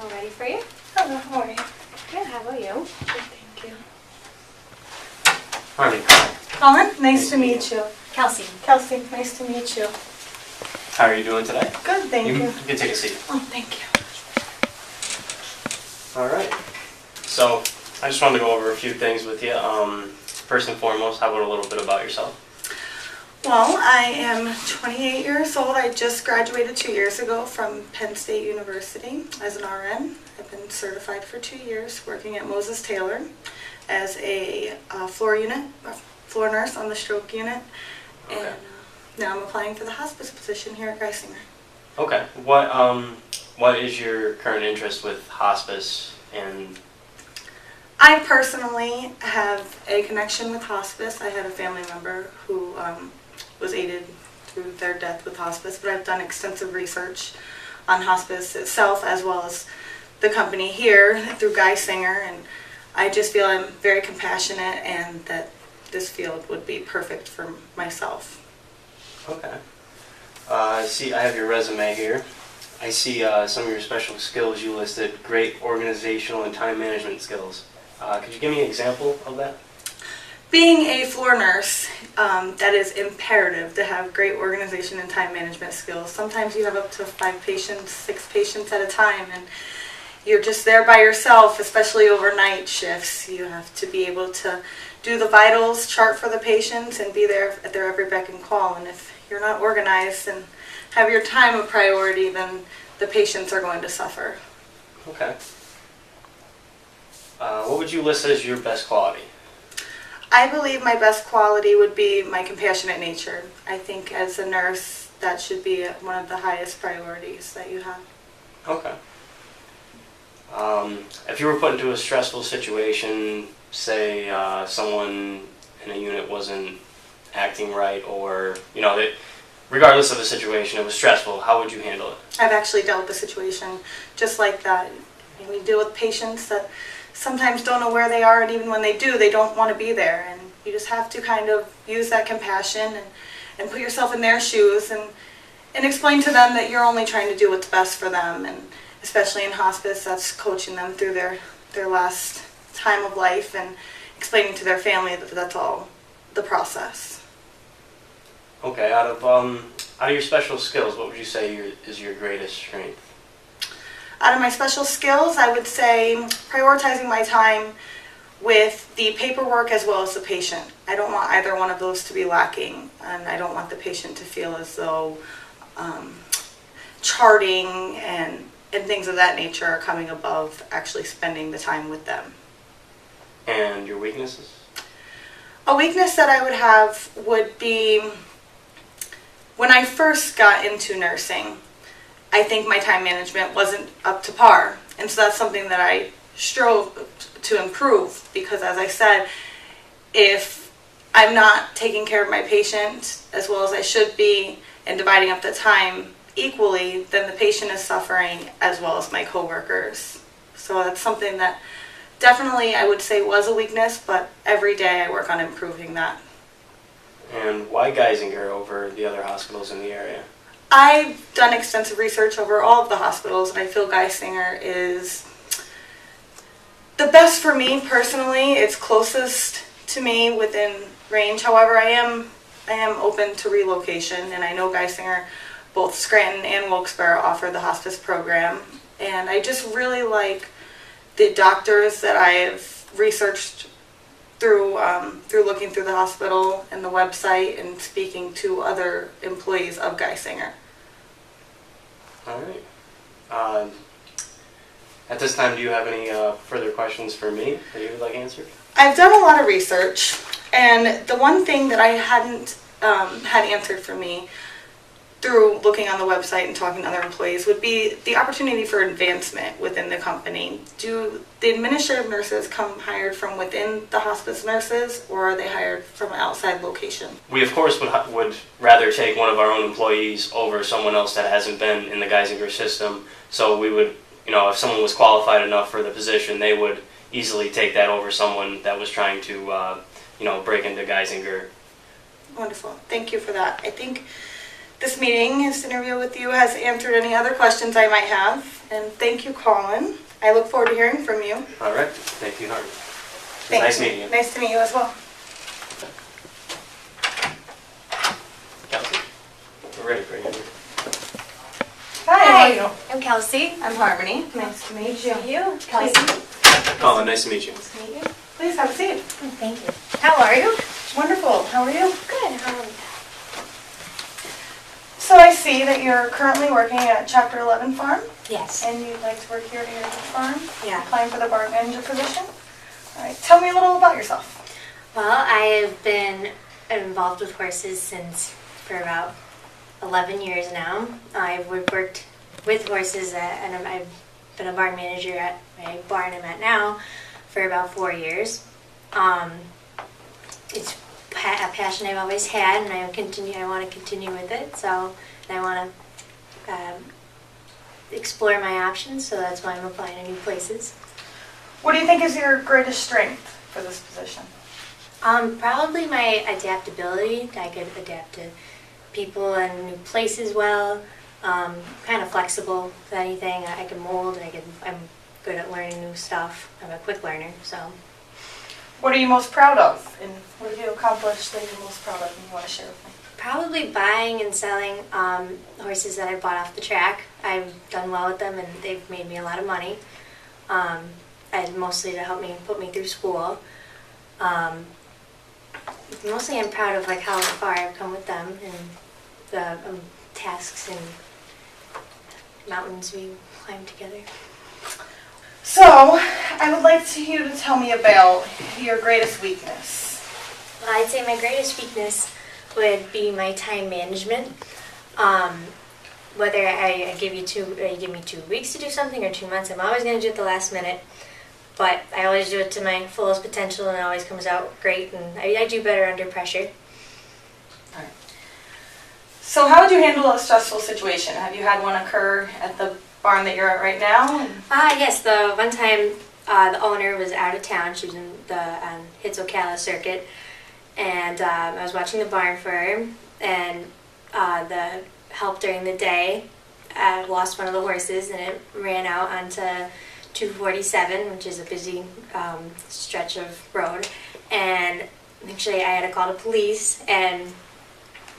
All ready for you? Hello, how are you? Good, how are you? Good, thank you. Harmony, Colin, nice to meet you. Kelsey. Kelsey, nice to meet you. how are you doing today? Good, thank you. You can take a seat. Oh, thank you. All right. So I just wanted to go over a few things with you. First and foremost, how about a little bit about yourself? Well, I am 28 years old. I just graduated 2 years ago from Penn State University as an RN. I've been certified for 2 years working at Moses Taylor as a floor nurse on the stroke unit. Okay. And now I'm applying for the hospice position here at Geisinger. Okay. What is your current interest with hospice and? I personally have a connection with hospice. I had a family member who was aided through their death with hospice, but I've done extensive research on hospice itself as well as the company here through Geisinger, and I just feel I'm very compassionate and that this field would be perfect for myself. Okay. I see. I have your resume here. I see some of your special skills you listed. Great organizational and time management skills. Could you give me an example of that? Being a floor nurse, that is imperative to have great organization and time management skills. Sometimes you have up to 5 patients, 6 patients at a time, and you're just there by yourself, especially overnight shifts. You have to be able to do the vitals, chart for the patients, and be there at their every beck and call. And if you're not organized and have your time a priority, then the patients are going to suffer. Okay. What would you list as your best quality? I believe my best quality would be my compassionate nature. I think as a nurse, that should be one of the highest priorities that you have. Okay. If you were put into a stressful situation, say someone in a unit wasn't acting right, or regardless of the situation, it was stressful, how would you handle it? I've actually dealt with a situation just like that. And we deal with patients that sometimes don't know where they are, and even when they do, they don't want to be there. And you just have to kind of use that compassion and put yourself in their shoes and explain to them that you're only trying to do what's best for them. And especially in hospice, that's coaching them through their last time of life and explaining to their family that that's all the process. Okay, out of your special skills, what would you say is your greatest strength? Out of my special skills, I would say prioritizing my time with the paperwork as well as the patient. I don't want either one of those to be lacking, and I don't want the patient to feel as though charting and things of that nature are coming above actually spending the time with them. And your weaknesses? A weakness that I would have would be when I first got into nursing, I think my time management wasn't up to par. And so that's something that I strove to improve, because as I said, if I'm not taking care of my patient as well as I should be and dividing up the time equally, then the patient is suffering as well as my coworkers. So that's something that definitely I would say was a weakness, but every day I work on improving that. And why Geisinger over the other hospitals in the area? I've done extensive research over all of the hospitals, and I feel Geisinger is the best for me personally. It's closest to me within range. However, I am open to relocation, and I know Geisinger, both Scranton and Wilkes-Barre, offer the hospice program. And I just really like the doctors that I have researched through looking through the hospital and the website and speaking to other employees of Geisinger. All right. At this time, do you have any further questions for me that you would like answered? I've done a lot of research, and the one thing that I hadn't had answered for me through looking on the website and talking to other employees would be the opportunity for advancement within the company. Do the administrative nurses come hired from within the hospice nurses, or are they hired from an outside location? We, of course, would rather take one of our own employees over someone else that hasn't been in the Geisinger system. So we would, if someone was qualified enough for the position, they would easily take that over someone that was trying to, break into Geisinger. Wonderful. Thank you for that. I think this interview with you has answered any other questions I might have, And thank you, Colin. I look forward to hearing from you. All right. Thank you, Harvey. Thank Nice you. meeting you. Nice to meet you as well. Kelsey, we're ready for you. Hi, how are you? I'm Kelsey. I'm Harmony. Nice to meet you. You? Kelsey. Colin, nice to meet you. Nice to meet you. Please have a seat. Thank you. How are you? Wonderful. How are you? Good. How are you? So I see that you're currently working at Chapter 11 Farm, Yes. and you'd like to work here at your farm, Yeah. applying for the barn manager position. All right. Tell me a little about yourself. Well, I have been involved with horses for about 11 years now. I've worked with horses and I've been a barn manager at my barn I'm at now for about 4 years. It's a passion I've always had, and I want to continue with it. So I want to explore my options. So that's why I'm applying to new places. What do you think is your greatest strength for this position? Probably my adaptability. I could adapt to people and new places well. Kind of flexible with anything. I can mold. I'm good at learning new stuff. I'm a quick learner. So What are you most proud of, and what have you accomplished that you're most proud of and you want to share with me? probably buying and selling horses that I bought off the track. I've done well with them, and they've made me a lot of money. And mostly to help me put me through school. Mostly I'm proud of how far I've come with them and the tasks and mountains we climbed together. So, I would like you to tell me about your greatest weakness. Well, I'd say my greatest weakness would be my time management. Whether you give me 2 weeks to do something or 2 months, I'm always going to do it at the last minute. But I always do it to my fullest potential, and it always comes out great. And I do better under pressure. So how would you handle a stressful situation? Have you had one occur at the barn that you're at right now? Yes. The one time the owner was out of town. She was in the Hitz-Ocala circuit, and I was watching the barn for her. And the help during the day lost one of the horses, and it ran out onto 247, which is a busy stretch of road. And actually, I had to call the police, and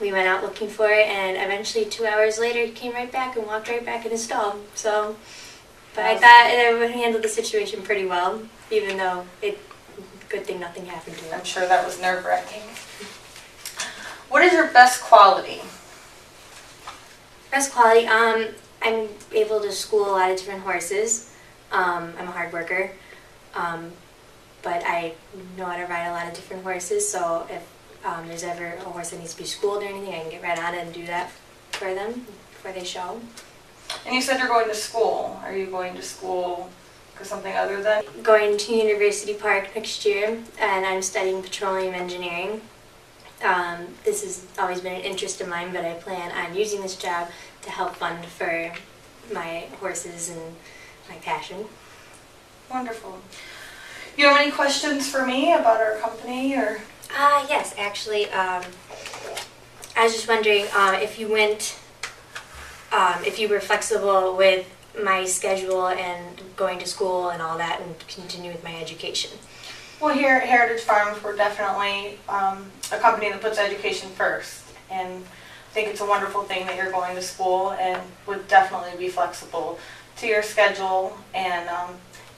we went out looking for it, and eventually 2 hours later, he came right back and walked right back in his stall. So, but I thought I would handle the situation pretty well, even though good thing nothing happened to him. I'm sure that was nerve-wracking. What is your best quality? Best quality, I'm able to school a lot of different horses. I'm a hard worker, but I know how to ride a lot of different horses, so if there's ever a horse that needs to be schooled or anything, I can get right on it and do that for them before they show. And you said you're going to school. Are you going to school for something other than? Going to University Park next year, and I'm studying petroleum engineering. This has always been an interest of mine, but I plan on using this job to help fund for my horses and my passion. Wonderful. You have any questions for me about our company or? Yes, actually, I was just wondering if you were flexible with my schedule and going to school and all that, and continue with my education. Well, here at Heritage Farms, we're definitely a company that puts education first, and I think it's a wonderful thing that you're going to school, and would definitely be flexible to your schedule, and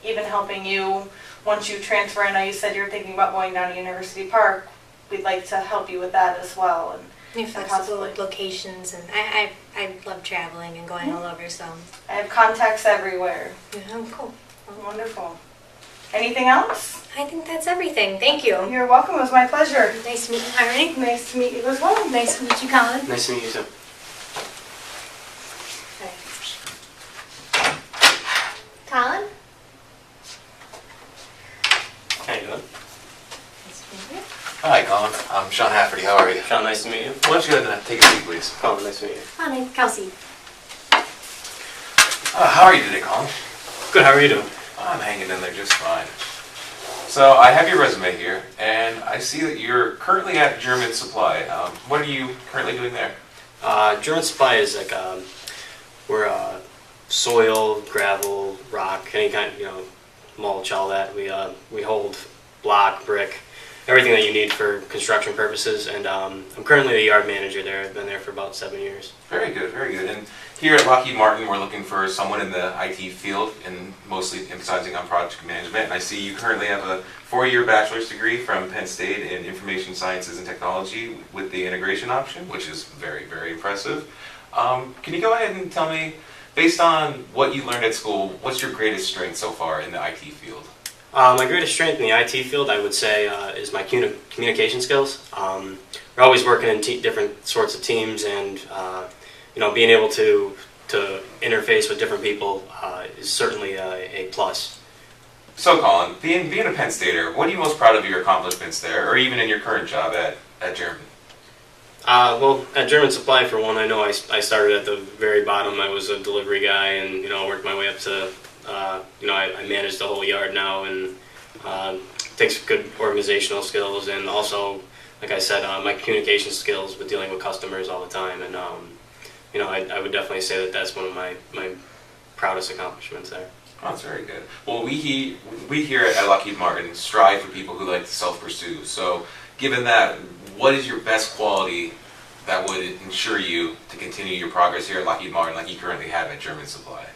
even helping you once you transfer. I know you said you're thinking about going down to University Park. We'd like to help you with that as well. And Flexible with locations, and I love traveling and going all over, so. I have contacts everywhere. Yeah, cool. Wonderful. Anything else? I think that's everything. Thank you. You're welcome. It was my pleasure. Nice to meet you, Harmony. Nice to meet you as well. Nice to meet you, Colin. Nice to meet you too. Colin? How you doing? Nice to meet you. Hi, Colin. I'm Sean Hafferty. How are you? Sean, nice to meet you. Why don't you go ahead and take a seat, please? Colin, nice to meet you. Oh, nice. Kelsey. How are you today, Colin? Good, how are you doing? I'm hanging in there just fine. So I have your resume here, and I see that you're currently at German Supply. What are you currently doing there? German Supply is like, we're soil, gravel, rock, any kind, mulch, all that. We hold block, brick, everything that you need for construction purposes. And I'm currently the yard manager there. I've been there for about 7 years. Very good, very good. And here at Lockheed Martin, we're looking for someone in the IT field and mostly emphasizing on project management. And I see you currently have a 4-year bachelor's degree from Penn State in Information Sciences and Technology with the integration option, which is very, very impressive. Can you go ahead and tell me, based on what you learned at school, what's your greatest strength so far in the IT field? My greatest strength in the IT field, I would say, is my communication skills. We're always working in different sorts of teams, and being able to interface with different people is certainly a plus. So, Colin, being a Penn Stater, what are you most proud of your accomplishments there, or even in your current job at German? Well, at German Supply, for one, I know I started at the very bottom. I was a delivery guy, and worked my way up to. I manage the whole yard now, and takes good organizational skills, and also, like I said, my communication skills with dealing with customers all the time. And I would definitely say that that's one of my proudest accomplishments there. Oh, that's very good. Well, we here at Lockheed Martin strive for people who like to self-pursue. So, given that, what is your best quality that would ensure you to continue your progress here at Lockheed Martin like you currently have at German Supply?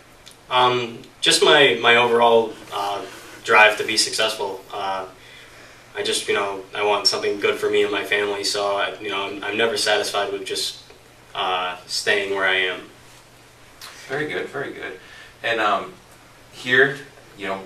Just my overall drive to be successful. I just, I want something good for me and my family, so I'm never satisfied with just staying where I am. Very good, very good. And here,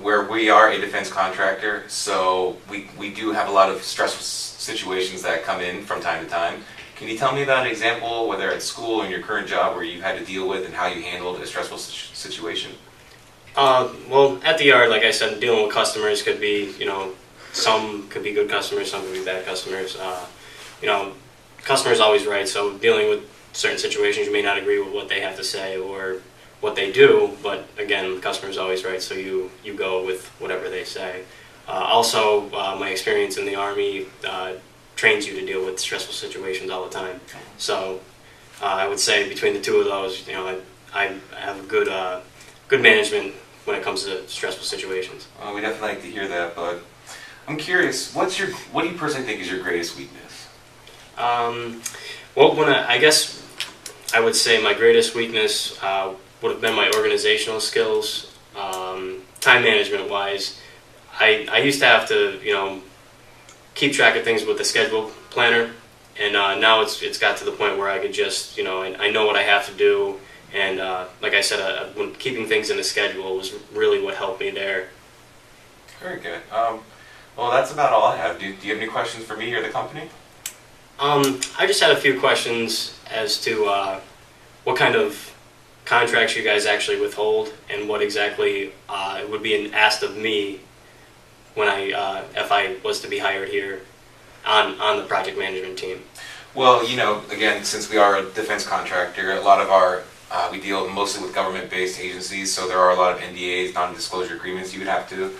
where we are a defense contractor, so we do have a lot of stressful situations that come in from time to time. Can you tell me about an example, whether at school or in your current job, where you've had to deal with and how you handled a stressful situation? Well, at the yard, like I said, dealing with customers could be, some could be good customers, some could be bad customers. Customers always right, so dealing with certain situations, you may not agree with what they have to say or what they do, but again, the customer's always right, so you go with whatever they say. Also, my experience in the Army trains you to deal with stressful situations all the time. So I would say between the two of those, I have good management when it comes to stressful situations. Well, we definitely like to hear that, but I'm curious, what do you personally think is your greatest weakness? Well, I guess I would say my greatest weakness would have been my organizational skills. Time management wise, I used to have to, keep track of things with the schedule planner, and now it's got to the point where I could just, I know what I have to do, and like I said, when keeping things in the schedule was really what helped me there. Very good. Well, that's about all I have. Do you have any questions for me or the company? I just had a few questions as to what kind of contracts you guys actually withhold, and what exactly would be asked of me when if I was to be hired here on the project management team. Well, again, since we are a defense contractor, a lot of we deal mostly with government-based agencies, so there are a lot of NDAs, non-disclosure agreements you would have to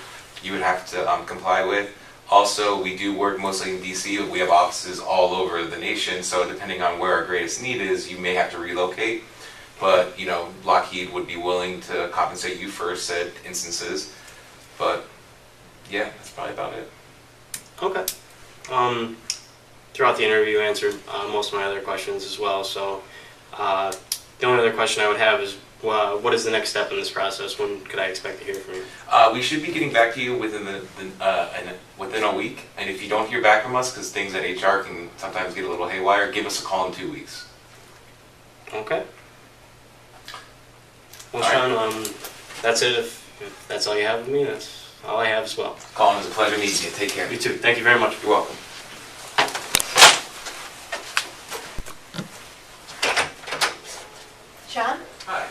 comply with. Also, we do work mostly in DC, but we have offices all over the nation, so depending on where our greatest need is, you may have to relocate. But, Lockheed would be willing to compensate you for said instances. But, yeah, that's probably about it. Okay. Throughout the interview, you answered most of my other questions as well, so the only other question I would have is, what is the next step in this process? When could I expect to hear from you? We should be getting back to you within within a week, and if you don't hear back from us, because things at HR can sometimes get a little haywire, give us a call in 2 weeks. Okay. Well, All Sean, right. that's it. If that's all you have with me, that's all I have as well. Colin, it was a pleasure meeting you. Take care. You too. Thank you very much. You're welcome. Sean? Hi.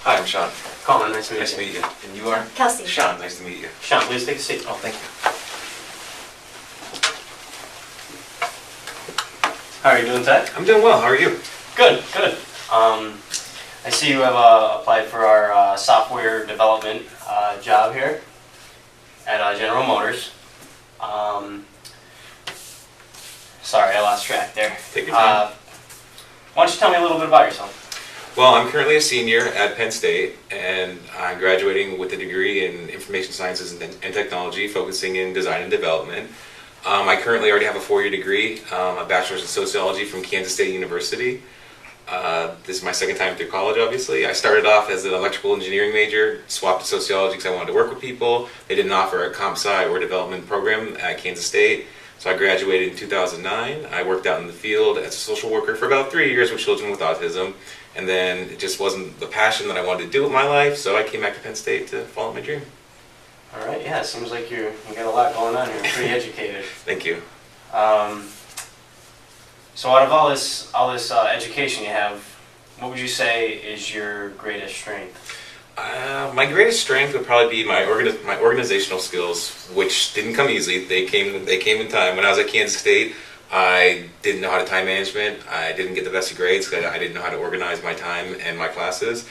Hi, I'm Sean. Colin, nice to meet Nice you. to meet you. And you are? Kelsey. Sean, nice to meet you. Sean, please take a seat. Oh, thank you. How are you doing today? I'm doing well. How are you? Good, good. I see you have applied for our software development job here at General Motors. Sorry, I lost track there. Take your time. Why don't you tell me a little bit about yourself? Well, I'm currently a senior at Penn State, and I'm graduating with a degree in information sciences and technology, focusing in design and development. I currently already have a 4-year degree, a bachelor's in sociology from Kansas State University. This is my second time through college, obviously. I started off as an electrical engineering major, swapped to sociology because I wanted to work with people. They didn't offer a comp sci or development program at Kansas State. So I graduated in 2009. I worked out in the field as a social worker for about 3 years with children with autism. And then it just wasn't the passion that I wanted to do with my life, so I came back to Penn State to follow my dream. All right, yeah, it seems like you got a lot going on here. You're pretty educated. Thank you. So out of all this education you have, what would you say is your greatest strength? My greatest strength would probably be my organizational skills, which didn't come easily. They came in time. When I was at Kansas State, I didn't know how to time management. I didn't get the best of grades because I didn't know how to organize my time and my classes.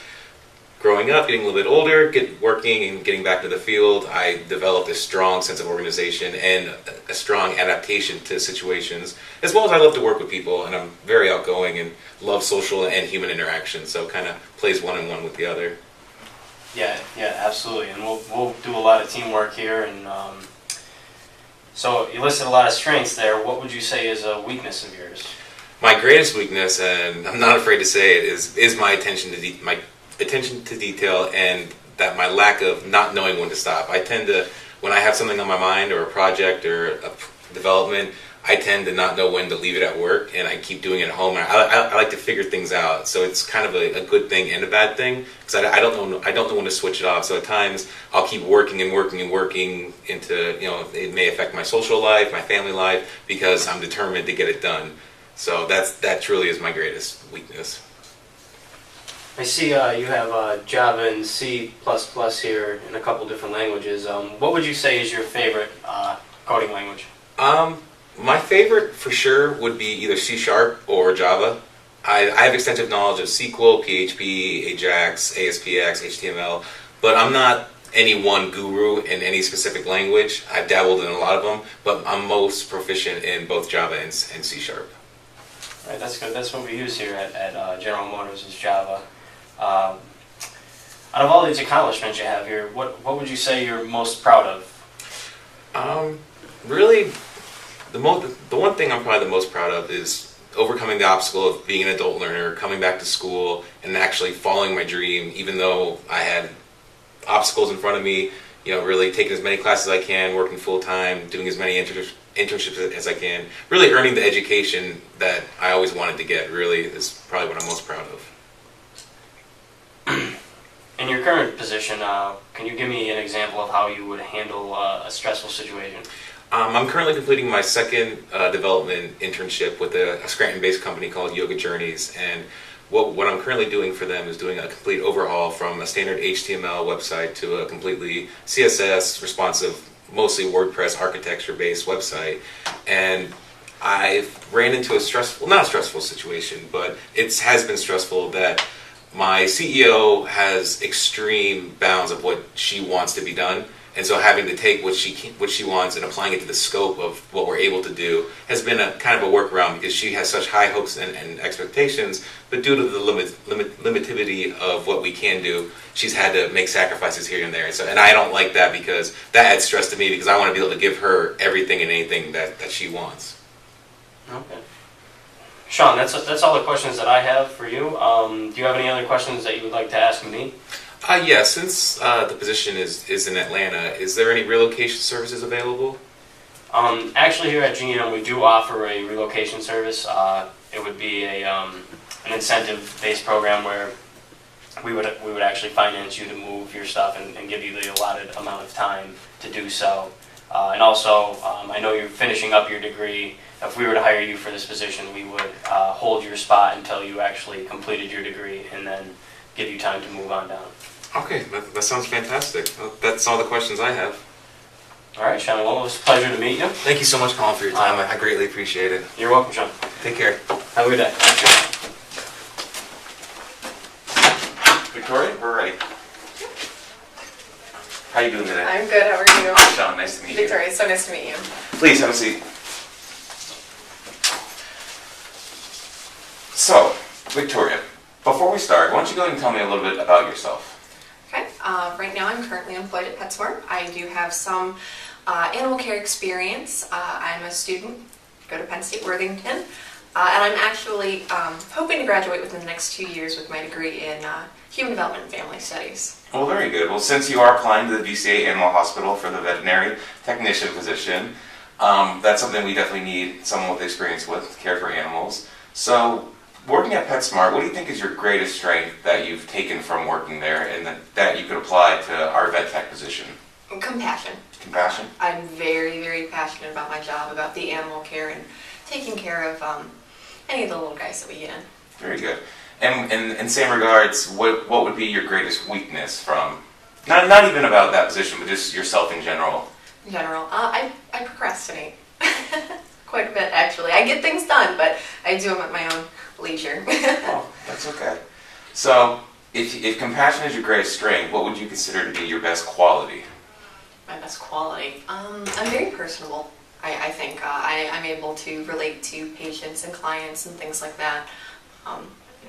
Growing up, getting a little bit older, working and getting back to the field, I developed a strong sense of organization and a strong adaptation to situations, as well as I love to work with people, and I'm very outgoing and love social and human interaction, so it kind of plays one and one with the other. Yeah, absolutely, and we'll do a lot of teamwork here, and so you listed a lot of strengths there. What would you say is a weakness of yours? My greatest weakness, and I'm not afraid to say it, is my attention to detail and that my lack of not knowing when to stop. I tend to, when I have something on my mind or a project or a development, I tend to not know when to leave it at work, and I keep doing it at home. I like to figure things out, so it's kind of a good thing and a bad thing because I don't know when to switch it off. So at times I'll keep working into, it may affect my social life, my family life, because I'm determined to get it done. So that truly is my greatest weakness. I see you have Java and C++ here in a couple different languages. What would you say is your favorite coding language? My favorite for sure would be either C# or Java. I have extensive knowledge of SQL, PHP, AJAX, ASPX, HTML, but I'm not any one guru in any specific language. I've dabbled in a lot of them, but I'm most proficient in both Java and C#. Right, that's good. That's what we use here at General Motors is Java. Out of all these accomplishments you have here, what would you say you're most proud of? Really, the one thing I'm probably the most proud of is overcoming the obstacle of being an adult learner, coming back to school, and actually following my dream, even though I had obstacles in front of me. Really taking as many classes as I can, working full time, doing as many internships as I can, really earning the education that I always wanted to get. Really is probably what I'm most proud of. In your current position, can you give me an example of how you would handle a stressful situation? I'm currently completing my second development internship with a Scranton-based company called Yoga Journeys, and what I'm currently doing for them is doing a complete overhaul from a standard HTML website to a completely CSS, responsive, mostly WordPress architecture-based website. And I ran into not a stressful situation, but it has been stressful that my CEO has extreme bounds of what she wants to be done, and so having to take what she wants and applying it to the scope of what we're able to do has been a kind of a workaround because she has such high hopes and expectations, but due to the limitivity of what we can do, she's had to make sacrifices here and there. And I don't like that because that adds stress to me because I want to be able to give her everything and anything that she wants. Okay. Sean, that's all the questions that I have for you. Do you have any other questions that you would like to ask me? Yeah, since the position is in Atlanta, is there any relocation services available? Actually, here at GM, we do offer a relocation service. It would be an incentive-based program where we would actually finance you to move your stuff and give you the allotted amount of time to do so. And also, I know you're finishing up your degree. If we were to hire you for this position, we would hold your spot until you actually completed your degree and then give you time to move on down. Okay, that sounds fantastic. Well, that's all the questions I have. All right, Sean, well, it was a pleasure to meet you. Thank you so much, Colin, for your time. I greatly appreciate it. You're welcome, Sean. Take care. Have a good day. Victoria, we're ready. How are you doing today? I'm good. How are you? Sean, nice to meet you. Victoria, so nice to meet you. Please have a seat. So, Victoria, before we start, why don't you go ahead and tell me a little bit about yourself? Okay, right now I'm currently employed at PetSmart. I do have some animal care experience. I'm a student, go to Penn State Worthington, and I'm actually hoping to graduate within the next 2 years with my degree in Human Development and Family Studies. Well, very good. Well, since you are applying to the VCA Animal Hospital for the veterinary technician position, that's something we definitely need someone with experience with, care for animals. So, working at PetSmart, what do you think is your greatest strength that you've taken from working there and that you could apply to our vet tech position? Compassion. Compassion? I'm very, very passionate about my job, about the animal care and taking care of any of the little guys that we get in. Very good. And in same regards, what would be your greatest weakness from, not even about that position, but just yourself in general? In general, I procrastinate quite a bit, actually. I get things done, but I do them at my own leisure. Oh, that's okay. So, if compassion is your greatest strength, what would you consider to be your best quality? My best quality? I'm very personable, I think. I'm able to relate to patients and clients and things like that.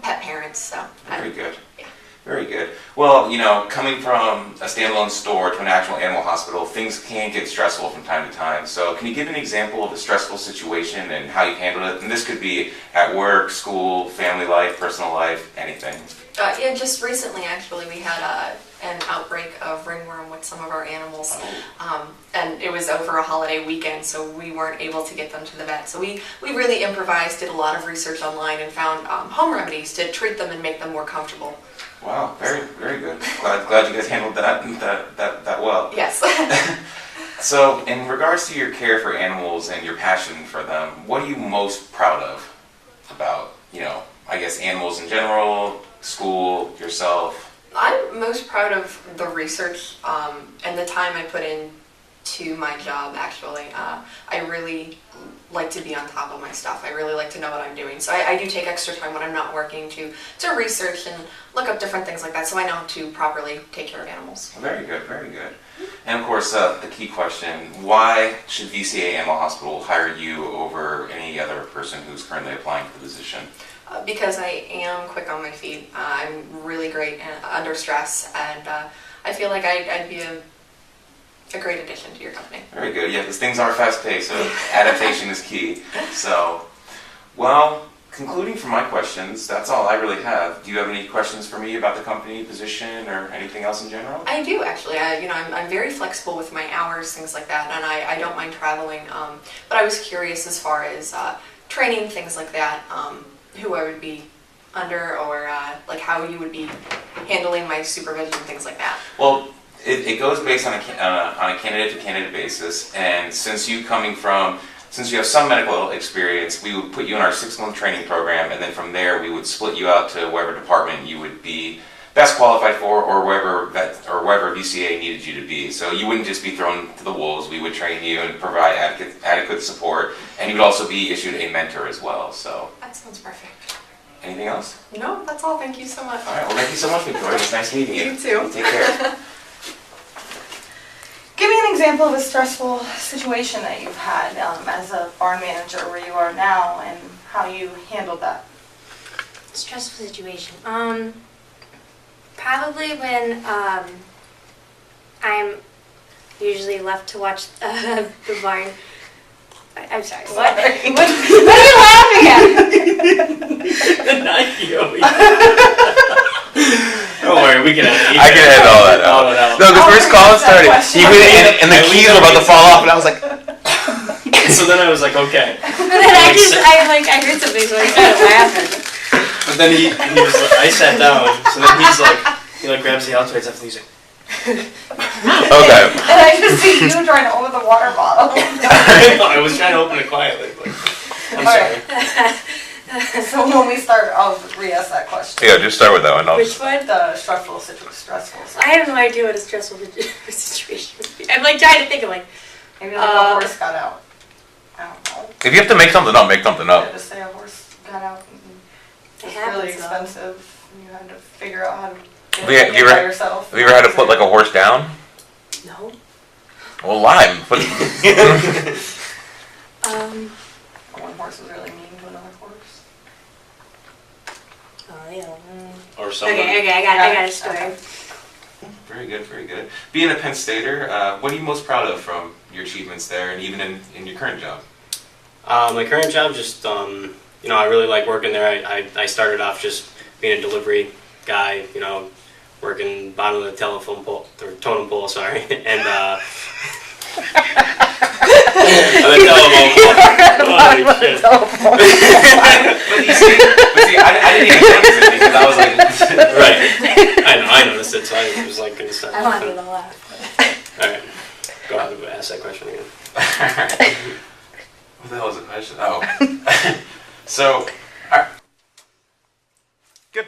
Pet parents, so. Very good. Yeah. Very good. Well, coming from a standalone store to an actual animal hospital, things can get stressful from time to time. So can you give an example of a stressful situation and how you handled it? And this could be at work, school, family life, personal life, anything. Yeah, just recently, actually, we had an outbreak of ringworm with some of our animals. And it was over a holiday weekend, so we weren't able to get them to the vet. So we really improvised, did a lot of research online, and found home remedies to treat them and make them more comfortable. Wow, very, very good. Glad you guys handled that well. Yes. So, in regards to your care for animals and your passion for them, what are you most proud of about, I guess animals in general, school, yourself? I'm most proud of the research and the time I put in to my job, actually. I really like to be on top of my stuff. I really like to know what I'm doing. So I do take extra time when I'm not working to research and look up different things like that, so I know how to properly take care of animals. Very good, very good. And of course, the key question, why should VCA Animal Hospital hire you over any other person who's currently applying for the position? Because I am quick on my feet. I'm really great under stress, and I feel like I'd be a great addition to your company. Very good. Yeah, because things are fast-paced, so adaptation is key. So, well, concluding from my questions, that's all I really have. Do you have any questions for me about the company, position, or anything else in general? I do, actually. I'm very flexible with my hours, things like that, and I don't mind traveling. But I was curious as far as training, things like that, who I would be under, or like how you would be handling my supervision, things like that. Well, it goes based on a candidate-to-candidate basis, and since you have some medical experience, we would put you in our 6-month training program, and then from there we would split you out to whatever department you would be best qualified for, or wherever VCA needed you to be. So you wouldn't just be thrown to the wolves. We would train you and provide adequate support, and you would also be issued a mentor as well. So That sounds perfect. anything else? No, that's all. Thank you so much. All right. Well, thank you so much, Victoria. It was nice meeting you. You too. Take care. Give me an example of a stressful situation that you've had as a barn manager where you are now and how you handled that. Stressful situation. Probably when I'm usually left to watch the barn. I'm sorry. What? What are you laughing at? Not you. Don't worry, we can edit. I can edit all that out. No, the first call started, and the keys were about to fall off, and I was like, So then I was like, okay. But then I heard something, so I started laughing. But then he was like, I sat down, so then he grabs the Altoids after he's like, okay. And I just see you trying to open the water bottle. I was trying to open it quietly, but I'm sorry. So when we start, I'll re-ask that question. Yeah, just start with that one. Which one? The stressful situation. I have no idea what a stressful situation would be. I'm trying to think of Maybe like a horse got out. I don't know. If you have to make something up, make something Yeah, just say a horse got out. It It's happens, really though. expensive. And you had to figure out how to Have get you it by ever- yourself. Have you ever had to put like a horse down? No. Well, lime. One horse was really mean to another horse. or someone. Okay, I got a story. Okay. Very good, very good. Being a Penn Stater, what are you most proud of from your achievements there, and even in your current job? My current job, just I really like working there. I started off just being a delivery guy, working bottom of the telephone pole or totem pole, sorry, and the telephone pole. Holy shit. But see, I didn't even notice it because I was like, Right. I noticed it, so I was like, gonna start. I wanted to laugh. All right, go ahead and ask that question again. what the hell was the question? Oh, so. Good.